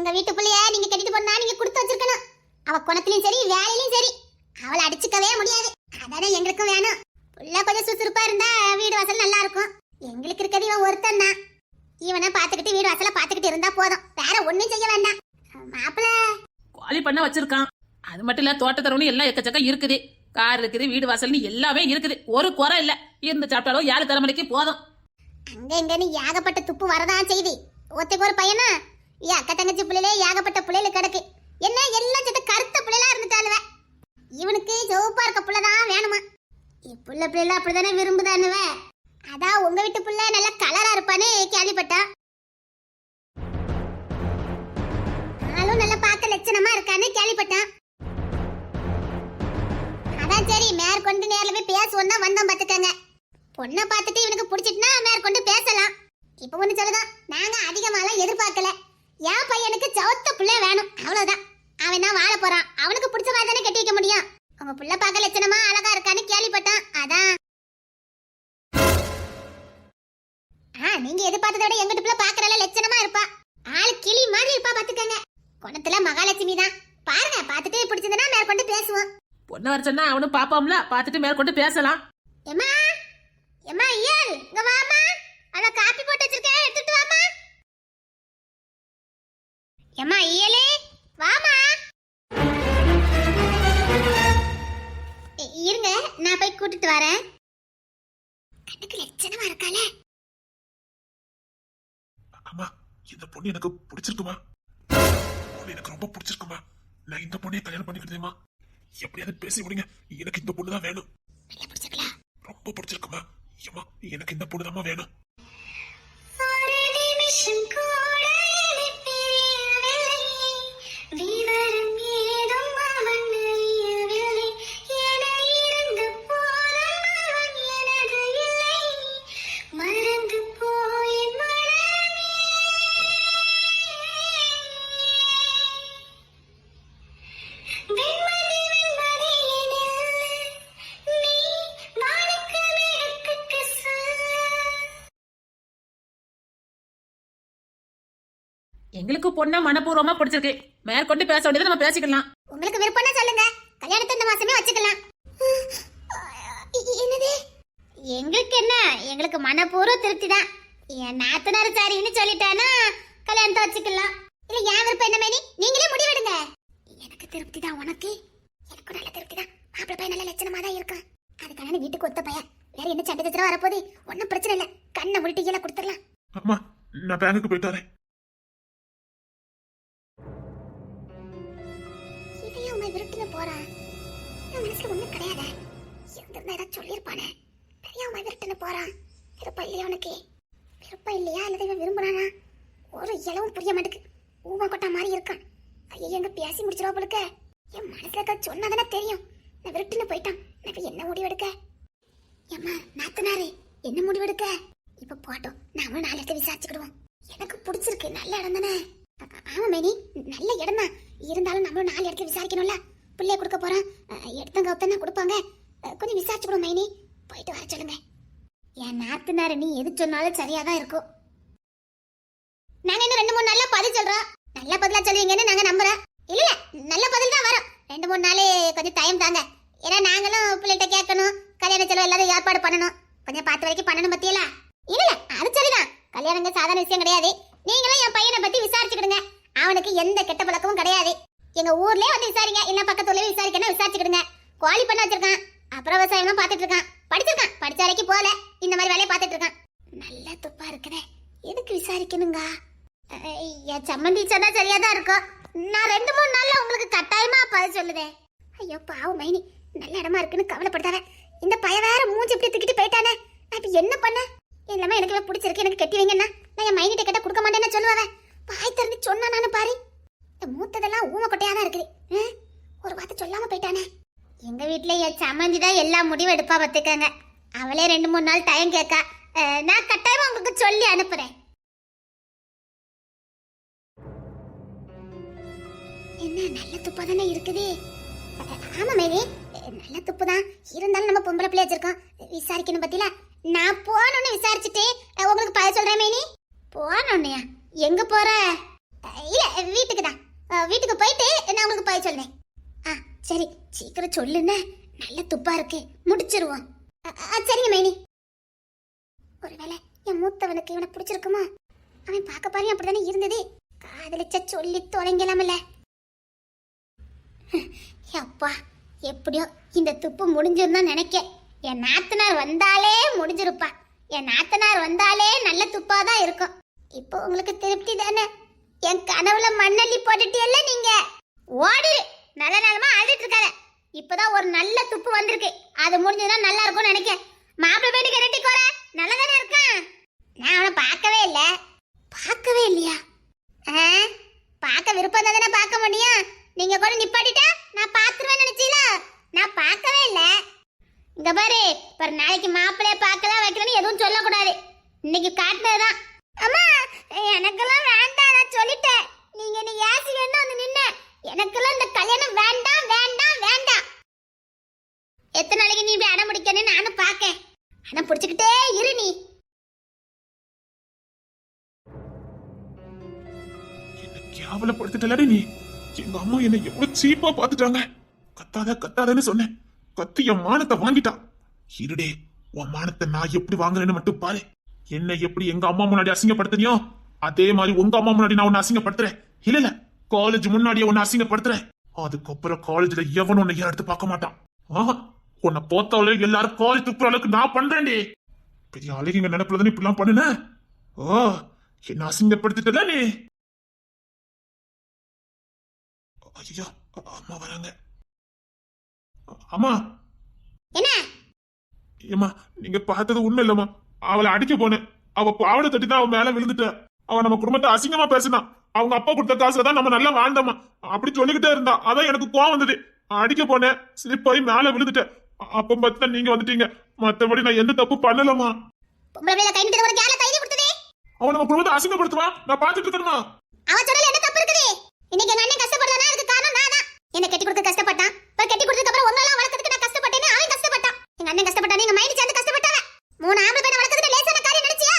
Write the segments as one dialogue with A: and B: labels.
A: எங்க வீட்டு பிள்ளைய நீங்க கட்டிட்டு போனா நீங்க கொடுத்து வச்சிருக்கணும். அவ குணத்திலயும் சரி வேலையிலயும் சரி அவளை அடிச்சுக்கவே முடியாது. அதானே எங்களுக்கும் வேணும். புள்ள கொஞ்சம் சுறுசுறுப்பா இருந்தா வீடு வாசல் நல்லா இருக்கும். எங்களுக்கு இருக்கிறது இவன் ஒருத்தன் தான். இவனை பாத்துக்கிட்டு வீடு வாசல பாத்துக்கிட்டு இருந்தா போதும், வேற ஒண்ணும் செய்ய வேண்டாம். மாப்பிள்ள
B: கோழி பண்ண வச்சிருக்கான். அது மட்டும் இல்ல தோட்டத்தரவணி எல்லாம் எக்கச்சக்கம் இருக்குது. கார் இருக்குது, வீடு வாசல்னு எல்லாமே இருக்குது. ஒரு குறை இல்ல. இருந்து சாப்பிட்டாலும் 7 தலைமுறைக்கு போதும்.
A: அங்க இங்கன்னு ஏகப்பட்ட துப்பு வரதான் செய்தி. ஒத்தைக்கு ஒரு பையனா அக்கா தங்கச்சி பிள்ளைலே ஏகப்பட்ட பிள்ளைல கிடக்கு. என்ன எல்லாம் சேர்த்து கருத்த பிள்ளைலாம் இருந்துட்டாளுவ. இவனுக்கு சிவப்பா இருக்க பிள்ளைதான் வேணுமா? இப்புள்ள பிள்ளைல அப்படிதானே விரும்புதானுவ. அதான் உங்க வீட்டு பிள்ளை நல்ல கலரா இருப்பான்னு கேள்விப்பட்டா. ஆளும் நல்லா பார்க்க லட்சணமா இருக்கான்னு கேள்விப்பட்டான். அதான் சரி மேற்கொண்டு நேர்ல போய் பேசுவோம் தான் வந்தோம் பாத்துக்கங்க. பொண்ணை பார்த்துட்டு இவனுக்கு பிடிச்சிட்டுனா மேற்கொண்டு பேசலாம். இப்ப ஒண்ணு சொல்லுதான், நாங்க அதிகமாலாம் எதிர்பார்க்கல. என் பையனுக்கு சவத்த பிள்ளை வேணும், அவ்வளவுதான். அவன் தான் வாழ போறான். அவனுக்கு பிடிச்ச மாதிரி தானே கட்டி வைக்க முடியும். உங்க புள்ள பார்க்க லட்சணமா அழகா இருக்கான்னு கேள்விப்பட்டான். அதான் நீங்க எதிர்பார்த்தத விட எங்கிட்ட பிள்ளை பாக்குறல லட்சணமா இருப்பா. ஆளு கிளி மாதிரி இருப்பா பாத்துக்கங்க. குணத்துல மகாலட்சுமி தான். பாருங்க, பார்த்துட்டு பிடிச்சதுன்னா மேற்கொண்டு பேசுவோம்.
B: பொண்ணு வர சொன்னா அவனும் பாப்பாம்ல, பார்த்துட்டு மேற்கொண்டு பேசலாம்.
A: எம்மா எம்மா இயல் இங்க வாமா. அத காப்பி போட்டு வச்சிருக்கேன், எடுத்துட்டு வாமா. எம்மா இயலே வாமா. இருங்க, நான் போய் கூட்டிட்டு வரேன். கண்ணுக்கு லட்சணமா இருக்காளே.
C: அம்மா, இந்த பொண்ணு எனக்கு பிடிச்சிருக்குமா? பொண்ணு எனக்கு ரொம்ப பிடிச்சிருக்குமா? நான் இந்த பொண்ணையை கல்யாணம் பண்ணிக்கிட்டேமா? எப்படியாவது பேசி முடிங்க. எனக்கு இந்த பொண்ணு தான் வேணும். ரொம்ப பிடிச்சிருக்குமா? ஏமா, எனக்கு இந்த பொண்ணு தான் வேணும்.
B: எங்களுக்கு பொண்ணை மனப்பூர்வமா பிடிச்சிருக்கு. மேற்கொண்டு பேச வேண்டியதை நம்ம பேசிக்கலாம்.
A: உங்களுக்கு விருப்பம்னா சொல்லுங்க, கல்யாணத்தை இந்த மாசமே வச்சுக்கலாம். என்னது? எங்களுக்கு என்ன, எங்களுக்கு மனப்பூர்வ திருப்தி தான். என் நாத்தனார் சாரின்னு சொல்லிட்டானா கல்யாணத்தை வச்சுக்கலாம். இல்ல என் விருப்பம் என்ன மேனி, நீங்களே முடிவெடுங்க. எனக்கு திருப்தி தான். உனக்கு? எனக்கு நல்ல திருப்தி தான். மாப்பிள்ளை பையன் நல்ல லட்சணமா தான் இருக்கான். அதுக்கான வீட்டுக்கு ஒத்த பையன். வேற என்ன சண்டை சச்சரவா வரப்போகுது? ஒன்னும் பிரச்சனை இல்ல. கண்ணை முடிட்டு கீழே கொடுத்துடலாம்.
C: அம்மா, நான் பேங்குக்கு போயிட்டு வரேன்.
A: விருட்டுல போறான். மனசுல ஒண்ணும் கிடையாது. இருந்திருந்தா ஏதாவது சொல்லியிருப்பானே. தெரியாம விருட்டுல போறான். விருப்பம் இல்லையா உனக்கு? விருப்பம் இல்லையா அல்லது இவன் விரும்புறானா? ஒரு இளவும் புரிய மாட்டுக்கு. ஊமா கொட்டா மாதிரி இருக்கான். ஐயோ, எங்க பேசி முடிச்சிருவா போலுக்க. என் மனசுல இருக்க சொன்னாதானே தெரியும். நான் விருட்டுல போயிட்டான். நான் என்ன முடிவெடுக்க? ஏம்மா நாத்தனாரு, என்ன முடிவெடுக்க? இப்ப போட்டோம், நாமளும் 4 இடத்தை விசாரிச்சுக்கிடுவோம். எனக்கு பிடிச்சிருக்கு, நல்ல இடம் தானே. ஆமா மேனி, நல்ல இடம் தான். இருந்தாலும் நம்மளும் 4 இடத்துல விசாரிக்கணும்ல. பிள்ளைய கொடுக்க போறோம், எடுத்தங்க ஒத்தனா கொடுப்பாங்க. கொஞ்சம் விசாரிச்சுக்கணும் மைனி. போயிட்டு வர சொல்லுங்க. என் நாத்தனாரு நீ எது சொன்னாலும் சரியாதான் இருக்கும். நாங்க இன்னும் 2-3 நாள்ல பதில் சொல்றோம். நல்ல பதிலா சொல்லுவீங்கன்னு நாங்க நம்புறோம். இல்ல நல்ல பதில் தான் வரும். 2-3 நாள் கொஞ்சம் டைம் தாங்க. ஏன்னா நாங்களும் பிள்ளைகிட்ட கேட்கணும். கல்யாண செலவு எல்லாரும் ஏற்பாடு பண்ணணும். கொஞ்சம் பார்த்து வரைக்கும் பண்ணணும் பத்தியல. இல்ல அது சரிதான். கல்யாணங்க சாதாரண விஷயம் கிடையாது. நீங்களும் என் பையனை பத்தி விசாரிச்சுக்கிடுங்க. அவனுக்கு எந்த கெட்ட பழக்கமும் கிடையாது. எங்க ஊர்லயே வந்து விசாரிங்க, இல்ல பக்கத்து ஊர்லயே விசாரிக்கணும், விசாரிச்சுக்கிடுங்க. கோழி பண்ண வச்சிருக்கான், அப்புறம் விவசாயம் பார்த்துட்டு இருக்கான். படிச்சிருக்கான், படிச்ச வரைக்கும் போல இந்த மாதிரி வேலையை பார்த்துட்டு இருக்கான். நல்ல துப்பா இருக்குதே, எதுக்கு விசாரிக்கணுங்க? என் சம்மந்தி சொன்னா சரியாதான் இருக்கும். நான் 2-3 நாள்ல உங்களுக்கு கட்டாயமா பதில் சொல்லுதேன். ஐயோ பாவம் மைனி, நல்ல இடமா இருக்குன்னு கவலைப்படுத்தாவே. இந்த பையன் வேற மூஞ்சி இப்படி தூக்கிட்டு போயிட்டானே. நான் இப்ப என்ன பண்ண? எல்லாமே எனக்கு பிடிச்சிருக்கு, எனக்கு கட்டி வைங்கன்னா நான் என் மைனிட்ட கேட்ட கொடுக்க மாட்டேன்னு சொல்லுவாவே. பாய் திறந்து சொன்னா நானு பாரு. இந்த மூத்ததெல்லாம் ஊம கொட்டையா தான் இருக்குது. ஒரு வார்த்தை சொல்லாம போயிட்டானே. எங்க வீட்டுல என் சம்மந்தி தான் எல்லா முடிவும் எடுப்பா பார்த்துக்கங்க. அவளே 2-3 நாள் டைம் கேட்கா. நான் கட்டாயமா உங்களுக்கு சொல்லி அனுப்புறேன். என்ன நல்ல துப்பா தானே இருக்குது. ஆமா மேரி, நல்ல துப்பு தான். இருந்தாலும் நம்ம பொம்பளை பிள்ளை வச்சிருக்கோம், விசாரிக்கணும் பத்தில. நான் போனோன்னு விசாரிச்சுட்டு உங்களுக்கு பதில் சொல்றேன் மேனி. போனோன்னையா? எங்க போற? இல்ல வீட்டுக்கு தான். வீட்டுக்கு போயிட்டு நான் உங்களுக்கு போய் சொல்றேன். சரி சீக்கிரம் சொல்லுன்னு. நல்ல துப்பா இருக்கு, முடிச்சிருவோம். சரிங்க மைனி. ஒருவேளை என் மூத்தவனுக்கு இவனை பிடிச்சிருக்குமா? அவன் பார்க்க பாரு அப்படித்தானே இருந்தது. காதலிச்ச சொல்லி தொலைங்கலாமல்ல. அப்பா எப்படியோ இந்த துப்பு முடிஞ்சிருந்தா நினைக்க. என் நாத்தனார் வந்தாலே முடிஞ்சிருப்பா. என் நாத்தனார் வந்தாலே நல்ல துப்பாதான் இருக்கும். இப்போ உங்களுக்கு திருப்தி தானே? என் கனவுல மண்ணள்ளி போட்டுட்டியல்ல நீங்க. ஓடிரு, நல்ல நேரமா அழுதுட்டு இருக்காத. இப்பதான் ஒரு நல்ல துப்பு வந்திருக்கு, அது முடிஞ்சதுன்னா நல்லா இருக்கும்னு நினைக்க. மாப்பிள்ளை பேட்டி கரெக்டி கோர நல்லதானே இருக்கான். நான் அவனை பார்க்கவே இல்லை. பார்க்கவே இல்லையா? பார்க்க விருப்பம் தானே பார்க்க முடியும். நீங்க கூட நிப்பாட்டிட்டா நான் பார்த்துருவேன் நினைச்சீங்களா? நான் பார்க்கவே இல்லை. இங்க பாரு, ஒரு நாளைக்கு மாப்பிள்ளைய பார்க்கலாம் வைக்கலன்னு எதுவும் சொல்லக்கூடாது. இன்னைக்கு காட்டினதுதான். அம்மா எனக்கெல்லாம் வேண்டாம், நான் சொல்லிட்டேன். நீங்க என்ன ஏசிக்கன்னு வந்து நின்ன. எனக்கெல்லாம் இந்த கல்யாணம் வேண்டாம் வேண்டாம் வேண்டாம். எத்தனை நாளைக்கு நீ இப்படி அடம் முடிக்கன்னு நானும் பார்க்கேன். அடம் பிடிச்சுக்கிட்டே இரு நீ.
C: என்ன கேவலப்படுத்திட்டலடி நீ. எங்க அம்மா என்ன எவ்வளவு சீப்பா பாத்துட்டாங்க. கத்தாதன்னு சொன்னேன். கத்தி என் மானத்தை வாங்கிட்டா. இருடே, உன் மானத்தை நான் எப்படி வாங்குறேன்னு மட்டும் பாரு. என்ன எப்படி எங்க அம்மா முன்னாடி அசிங்கப்படுத்தினியோ அதே மாதிரி உங்க அம்மா முன்னாடி நான் உன்னை அசிங்கப்படுத்துறேன். இல்ல காலேஜ் முன்னாடியே உன்னை அசிங்கப்படுத்துறேன். அதுக்கப்புறம் காலேஜ்ல எவனும் உன்னை எடுத்து பார்க்க மாட்டான். உன்னை போத்தாலே எல்லாரும் காலேஜ் துப்புற அளவுக்கு நான் பண்றேன்டி. பெரிய அழகிங்க நினைப்புலதான் இப்படிலாம் பண்ணுன. என்ன அசிங்கப்படுத்திட்டல நீ. ஐயோ அம்மா வராங்க. அம்மா
A: என்ன?
C: ஏமா நீங்க பார்த்தது உண்மை இல்லம்மா. அவளை அடிக்க போனேன். அவ பாவடை தட்டி தான் அவன் மேல விழுந்துட்ட. அவன் நம்ம குடும்பத்தை அசிங்கமா பேசினான். அவங்க அப்பா கொடுத்த காசுல தான் நம்ம நல்லா வாழ்ந்தோமா அப்படி சொல்லிக்கிட்டே இருந்தா. அதான் எனக்கு கோவம் வந்தது. அடிக்க போனேன், ஸ்லிப் ஆகி மேல விழுந்துட்டேன். அப்ப பார்த்து நீங்க வந்துட்டீங்க. மத்தபடி நான் எந்த தப்பு பண்ணலமா. அவன் நம்ம குடும்பத்தை அசிங்கப்படுத்துவான், நான் பாத்துட்டு இருக்கணுமா?
A: இன்னைக்கு எங்க அண்ணன் கஷ்டப்படுறானா, அதுக்கு காரணம் நான் தான். என்ன கட்டி கொடுக்க கஷ்டப்பட்டான். இப்ப கட்டி கொடுத்ததுக்கு அப்புறம் உங்க எல்லாம் வளர்க்கிறதுக்கு நான் கஷ்டப்பட்டேன்னு அவன் கஷ்டப்பட்டான். எங்க அண்ணன் கஷ்டப்பட்டானே, எங்க மைனி சேர்ந்து கஷ்டப்பட்டாங்க. 3 ஆம்பளை பையனை வளர்க்கிறதுக்கு லேசான காரியம் நினைச்சியா?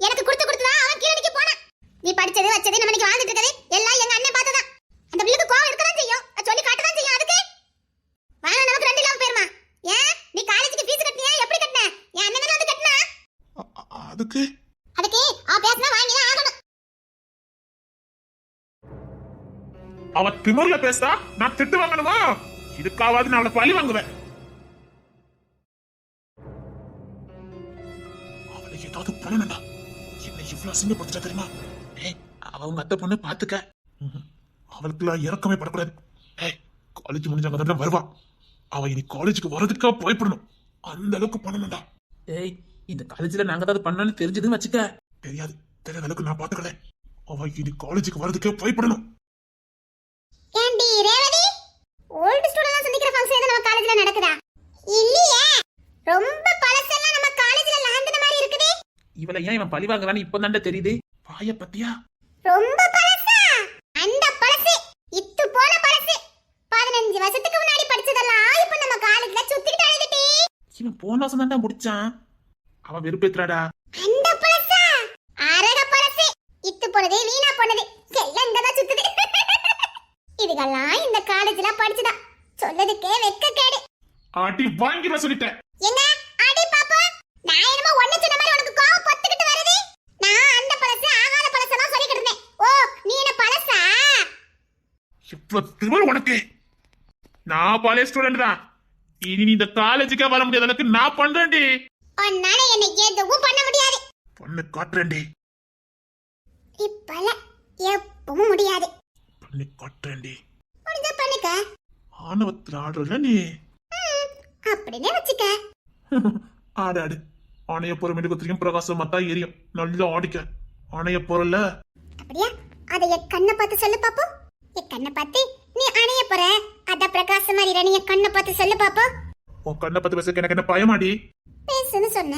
A: எனக்கு கொடுத்துதான் அவன் கீழடிக்கு போனான். நீ படிச்சது வச்சது நம்ம இன்னைக்கு வாழ்ந்துட்டு இருக்கது எல்லாம் எங்க அண்ணன் பார்த்ததான். அந்த பிள்ளைக்கு கோவம் இருக்கதான் செய்யும், சொல்லி காட்டதான் செய்யும். அதுக்கு வாங்க நமக்கு 2 இல்லாம போயிருமா? ஏன் நீ காலேஜுக்கு ஃபீஸ் கட்டினியா? எப்படி கட்டின? என் அண்ணன் வந்து கட்டினா.
C: அதுக்கு
A: அவ பேசினா வாங்கியே ஆகணும்.
C: அவ திமிர்ல பேசா நான் திட்டு வாங்கணுமா? இதுக்காவது நான் அவளை பழி வாங்குவேன். அவளை ஏதாவது பண்ணணும்டா. என்ன இவ்வளவு அசிங்கப்படுத்தா தெரியுமா? அவங்க அத்தை பொண்ணு பாத்துக்க. அவளுக்குலாம் இறக்கமே படக்கூடாது. காலேஜ் முடிஞ்சாங்க தான் வருவா. அவ இனி காலேஜுக்கு வர்றதுக்காக பயப்படணும். அந்த அளவுக்கு பண்ணணும்டா.
B: இந்த காலேஜ்ல நாங்க ஏதாவது பண்ணாலும் தெரிஞ்சதுன்னு வச்சுக்க.
C: தெரியாத அளவுக்கு நான் பாத்துக்கல. அவ இனி காலேஜுக்கு வர்றதுக்கே பயப்படணும்.
A: ஏண்டி ரேவதி, ஓல்ட் ஸ்டூடண்ட்லாம் சந்திக்கிற ஃபங்க்ஷன் எது நம்ம காலேஜ்ல நடக்குதா? இல்லையே, ரொம்ப பழசெல்லாம் நம்ம காலேஜ்ல லாந்தன மாதிரி இருக்குது.
B: இவளை ஏன் இவன் பழி வாங்குறான்னு இப்போதான்டா தெரியுது.
C: பாய பத்தியா?
A: ரொம்ப பழசா? அந்த பழசு இத்து போல பழசு. 15 வருஷத்துக்கு முன்னாடி படிச்சதெல்லாம் இப்ப நம்ம காலேஜ்ல சுத்திட்டு அழுதுட்டி.
B: இவன் போன வருஷம் தான்டா முடிச்சான். அவன் வெறுப்பேத்துறாடா.
A: அந்த பழசா? அரக பழசு. இத்து போனதே வீணா போனது எல்லாம் இங்கதான் சுத்துது. இதுகெல்லாம் இந்த காலேஜ்ல படிச்சதா சொல்லதுக்கே வெக்க கேடு.
C: ஆட்டி வாங்கிட சொல்லிட்டேன்.
A: என்ன அடி பாப்பா? நான் என்னமோ ஒண்ணு சொன்ன மாதிரி உனக்கு கோவம் பத்திக்கிட்டு வருது. நான் அந்த பழசு ஆகாத பழசெல்லாம் சொல்லிக்கிட்டு இருந்தேன். ஓ நீ என்ன பழசா?
C: இவ்வளவு திமிர் உனக்கு? நான் காலேஜ் ஸ்டூடெண்ட் தான். இனி நீ இந்த காலேஜுக்கே வர முடியாத அளவுக்கு நான் பண்றேன்டி.
A: உன்னால என்ன எதுவும் பண்ண முடியாது.
C: பண்ணு காட்டுறேன்டி.
A: இப்பல எப்பவும் முடியாது.
C: பண்ணி காட்டுறேன்டி.
A: முடிஞ்சா பண்ணிக்க.
C: ஆணவத்தில் ஆடுறல நீ.
A: அப்படினே வச்சுக்க.
C: ஆடு ஆணைய போற மெழுகுத்திரியும் பிரகாசம் மத்தா எரியும். நல்லா ஆடிக்க. ஆணைய போறல.
A: அப்படியா? அத என் கண்ணை பார்த்து சொல்லு பாப்போம். என் கண்ணை பார்த்து நீ அணைய போற. அத பிரகாசம் மாதிரி நீ கண்ணை பார்த்து சொல்லு பாப்போம்.
C: உன் கண்ணை பார்த்து பேச எனக்கு என்ன பயமாடி?
A: பேசுன்னு சொன்ன.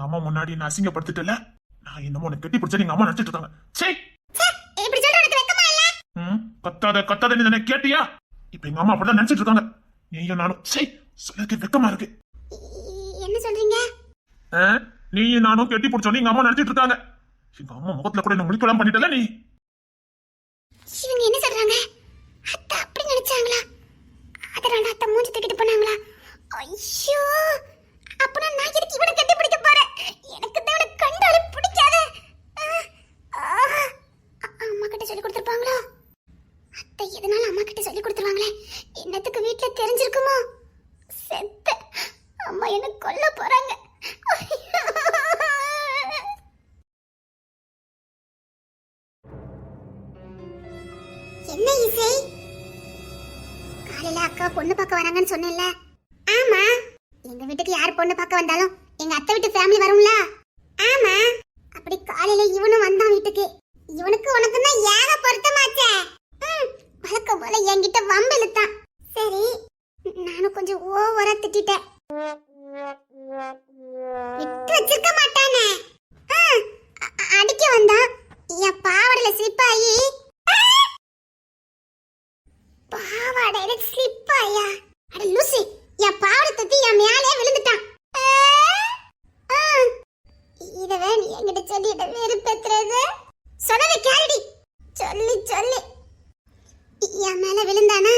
C: அம்மா முன்னாடி நான் அசிங்கப்படுத்திட்டல. நான் என்னமோ உன்னை கட்டி பிடிச்சா எங்க அம்மா நினைச்சிட்டு இருக்காங்க. சரி
A: இப்படி சொல்ற உனக்கு வெக்கமா இல்ல?
C: கத்தாத நீ கேட்டியா? இப்ப எங்க அம்மா அப்படிதான் நினைச்சிட்டு இருக்காங்க. நீயும் நானும் சரி சொல்லக்கு வெக்கமா இருக்கு.
A: என்ன சொல்றீங்க?
C: நீயும் நானும் கட்டி பிடிச்சோன்னு எங்க அம்மா நினைச்சிட்டு இருக்காங்க. எங்க அம்மா முகத்துல கூட என்ன முடிக்கலாம் பண்ணிட்டல நீ.
A: இவங்க என்ன சொல்றாங்க? அத்தை அப்படி நினைச்சாங்களா? அதனால அத்தை மூஞ்சி தூக்கிட்டு போனாங்களா? ஐயோ, அப்பனா நான் எதுக்கு இவனை கட்டி பிடிக்க போறேன்? எனக்கு தான் இவனை கண்டாலே பிடிக்காது. அம்மா கிட்ட சொல்லி கொடுத்துருப்பாங்களோ? அத்தை எதனால அம்மா கிட்ட சொல்லி கொடுத்துருவாங்களே? என்னத்துக்கு வீட்டுல தெரிஞ்சிருக்குமோ? செத்த அம்மா என்ன கொல்ல போறாங்க. என்ன இசை? காலையில அக்கா பொண்ணு பார்க்க வராங்கன்னு சொன்னேன்ல? ஆமா. எங்க வீட்டுக்கு யார் பொண்ணு பார்க்க வந்தாலும் எங்க அத்தை வீட்டு ஃபேமிலி வரும்ல? ஆமா. அப்படி காலையில இவனும் வந்தான் வீட்டுக்கு. இவனுக்கு உனக்கு தான் ஏக பொருத்தமாச்சே. வழக்கம் போல என்கிட்ட வம்பு இழுத்தான். சரி, நானும் கொஞ்சம் ஓவரா திட்டிட்டேன். விட்டு வச்சிருக்க மாட்டானே. அடிக்க வந்தான். என் பாவாடையில ஸ்லிப்பாயி. பாவாடையில ஸ்லிப்பாயா? அட லூசி, என் பாவாடை தத்தி என் மேலே விழுந்துட்டான். இதவே நீ என்கிட்ட சொல்லிட்ட வெறுப்பேத்துறது. சொன்னதை கேளுடி. சொல்லி சொல்லி என் மேல விழுந்தானா?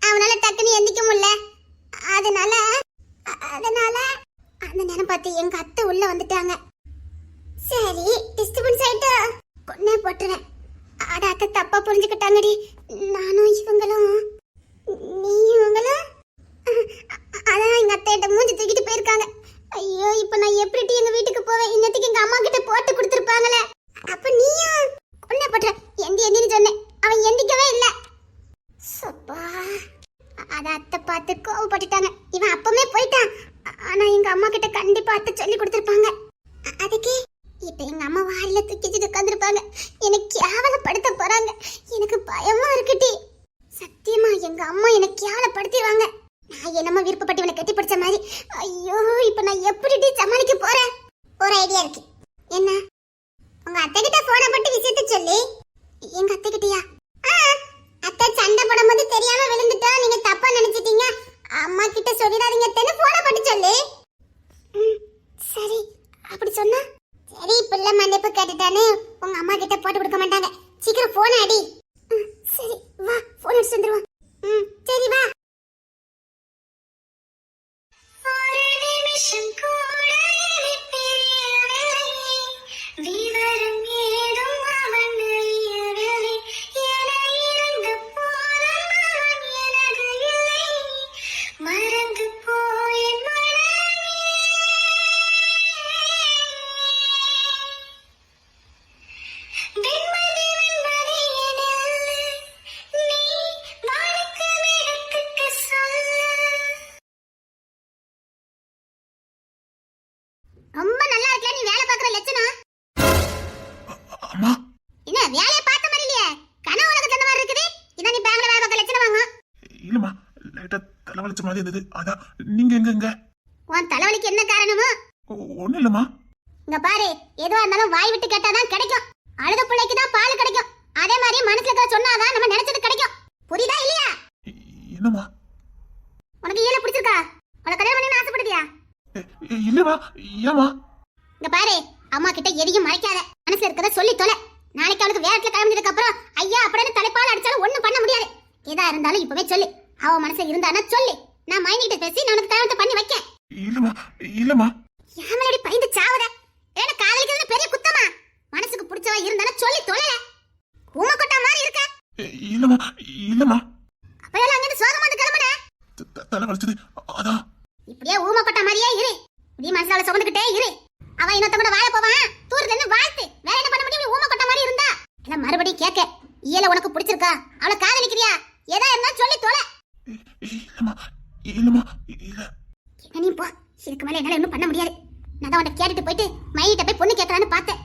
A: அவனால டக்குன்னு எந்திக்க முடியல. அதனால அந்த நேரம் பார்த்து எங்க அத்தை உள்ள வந்துட்டாங்க. சரி, டிஸ்டர்பன்ஸ் ஆயிட்டு கொன்னே போட்டுறேன். அட அத்தை தப்பா புரிஞ்சுக்கிட்டாங்கடி. நானும் இவங்களும் அதான் எங்க அத்தையிட்ட மூஞ்சி தூக்கிட்டு போயிருக்காங்க. ஐயோ, இப்ப நான் எப்படி எங்க வீட்டுக்கு போவேன்? இன்னத்துக்கு எங்க அம்மா கிட்ட போட்டு கொடுத்துருப்பாங்களே. அப்ப நீயும் கொன்னே போட்டுற. எந்தின்னு சொன்னேன், அவன் எந்திக்கவே இல்லை. சப்பா, அத அத்தை பார்த்து கோவப்பட்டுட்டாங்க. இவன் அப்பமே போயிட்டான். ஆனா எங்க அம்மா கிட்ட கண்டிப்பா அத்தை சொல்லி கொடுத்துருப்பாங்க. அதுக்கு இப்ப எங்க அம்மா வாயில தூக்கிட்டு உட்காந்துருப்பாங்க. எனக்கு கேவலப்படுத்த போறாங்க. எனக்கு பயமா இருக்குடி. சத்தியமா எங்க அம்மா எனக்கு கேவலப்படுத்திடுவாங்க. நான் என்னமோ விருப்பப்பட்டு இவனை கட்டி பிடிச்ச மாதிரி. ஐயோ, இப்ப நான் எப்படி சமாளிக்க போறேன்? ஒரு ஐடியா இருக்கு. என்ன? உங்க அத்தை கிட்ட போன போட்டு விஷயத்த சொல்லி. எங்க அத்தை கிட்டயா? அத்தை சண்டை போடும்போது தெரியாம விழுந்துட்டா, நீங்க தப்பா நினைச்சிட்டீங்க, அம்மா கிட்ட சொல்லிடாதீங்க போன போட்டு சொல்லு. சரி, அப்படி சொன்னா சரி. பிள்ளை மன்னிப்பு கேட்டுட்டானே, உங்க அம்மா கிட்ட போட்டு கொடுக்க மாட்டாங்க. சீக்கிரம் போன அடி. சரி வா, போன் அடிச்சு வந்துருவான். சரி வா. ஒரு நிமிஷம் கூட விவரம் ஏதும் அவன் அறியவில்லை. என இறந்து போனான் எனது இல்லை. மறந்து போய் ரொம்ப நல்லா இருக்கல. நீ வேலை பார்க்குற லட்சணம்.
C: அம்மா,
A: என்ன வேலைய பார்த்த மாதிரி இல்லையே? கனவு உனக்கு தந்த மாதிரி இருக்குது. இதான் நீ பேங்க்ல வேலை பார்க்குற லட்சணம் வாங்க.
C: இல்லம்மா, லைட்டா தலைவலிச்ச மாதிரி இருந்தது. அதான். நீங்க எங்க?
A: உன் தலைவலிக்கு என்ன காரணமோ?
C: ஒண்ணும் இல்லம்மா.
A: இங்க பாரு, எதுவா இருந்தாலும் வாய் விட்டு கேட்டாதான் கிடைக்கும். அழுத பிள்ளைக்கு தான் பால் கிடைக்கும். அதே மாதிரி மனசுல இருக்க சொன்னாதான் நம்ம நினைச்சது கிடைக்கும். புரியுதா இல்லையா?
C: என்னம்மா?
A: உனக்கு ஏல பிடிச்சிருக்கா? உனக்கு கல்யாணம் பண்ணி ஆசைப்படுதியா?
C: இல்லம்மா. ஏமா?
A: இங்க பாரு, அம்மா கிட்ட எதையும் மறைக்காத. மனசுல இருக்கத சொல்லி தொலை. நாளைக்கு அவளுக்கு வேறத்துல கிளம்பினதுக்கு அப்புறம் ஐயா அப்படின்னு தலைப்பால் அடிச்சாலும் ஒண்ணும் பண்ண முடியாது. எதா இருந்தாலும் இப்பவே சொல்லு. அவ மனசுல இருந்தானா சொல்லு. நான் மைனி கிட்ட பேசி நான் உனக்கு கல்யாணத்தை பண்ணி வைக்க.
C: இல்லம்மா.
A: யாமலடி பயந்து சாவுத? ஏன்னா காதலிக்கிறது பெரிய குத்தமா? மனசுக்கு பிடிச்சவா இருந்தானா சொல்லி தொலைல. ஊம கொட்டா மாதிரி இருக்க.
C: இல்லம்மா.
A: அப்பயெல்லாம் அங்க சோகமா வந்து கிளம்புன.
C: தலைவலிச்சது அதான்.
A: இப்படியே ஊம கொட்டா மாதிரியே இரு. நீ மனசால சுமந்துக்கிட்டே இரு. அவன் இன்னொருத்த கூட வாழ போவான். தூரத்துல இருந்து வாழ்த்து. வேற என்ன பண்ண முடியும்? ஊம கொட்டா மாதிரி இருந்தா இல்ல. மறுபடியும் கேட்க, இயல உனக்கு பிடிச்சிருக்கா? அவளை காதலிக்கிறியா? எதா இருந்தா சொல்லி தொலை.
C: இல்லம்மா. இல்ல.
A: என்ன நீ போ. இதுக்கு மேல என்னால ஒண்ணும் பண்ண முடியாது. நான் தான் உன்கிட்ட கேட்டுட்டு போயிட்டு மையிட்ட போய் பொண்ணு கேட்கறான்னு பார்த்தேன்.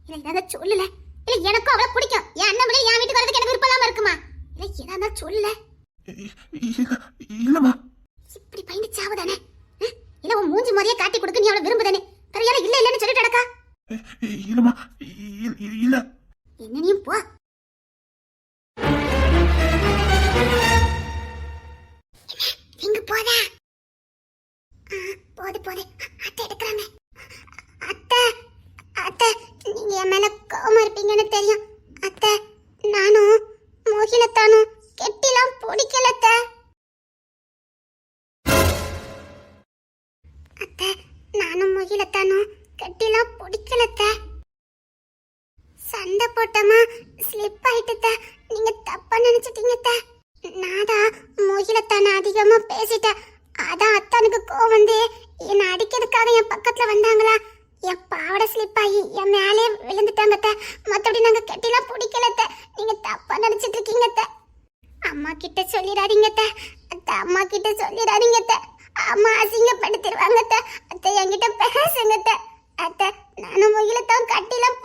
A: இல்ல ஏதாவது சொல்லல. இல்ல எனக்கும் அவளை பிடிக்கும். என் அண்ணன் பிள்ளை என் வீட்டுக்கு வரதுக்கு எனக்கு விருப்பம் இல்லாம இருக்குமா? இல்ல ஏதாவது சொல்லல.
C: இல்லம்மா.
A: இப்படி பயந்து சாவுதானே? இல்ல உன் மூஞ்சி மாதிரியே காட்டி கொடுக்க நீ அவளை விரும்புதானே? போதே அத்தை எடுக்கிறாங்க. அத்தை அத்தை நீங்க என் மேல கோவமா இருப்பீங்கன்னு தெரியும். அத்தை நானும் மோகிலத்தானும் கெட்டிலாம் பிடிக்கல அத்தை. அத்தை நானும் மோகிலத்தானும் கெட்டிலாம் பிடிக்கல அத்தை. சண்டை போட்டமா ஸ்லிப் ஆயிட்டுத்த. நீங்க தப்பா நினைச்சிட்டீங்க அத்தை. நான்தான் மோகிலத்தான அதிகமா பேசிட்டேன். அதான் அத்தானுக்கு கோவம் வந்து என்னை அடிக்கிறதுக்காக என் பக்கத்துல வந்தாங்களா. என் பாவடை ஸ்லிப் ஆகி என் மேலே விழுந்துட்டாங்க அத்தை. மத்தபடி நாங்க கெட்டிலாம் பிடிக்கல அத்தை. நீங்க தப்பா நினைச்சிட்டு இருக்கீங்க அத்தை. அம்மா கிட்ட சொல்லிடாதீங்க அத்தை. அத்தை அம்மா கிட்ட சொல்லிடாதீங்க அத்தை. அம்மா அசிங்கப்படுத்திடுவாங்க அத்தை. அத்தை என்கிட்ட பேசுங்க அத்தை. அத்தை நானும் மோகிலத்தான் கட்டிலாம்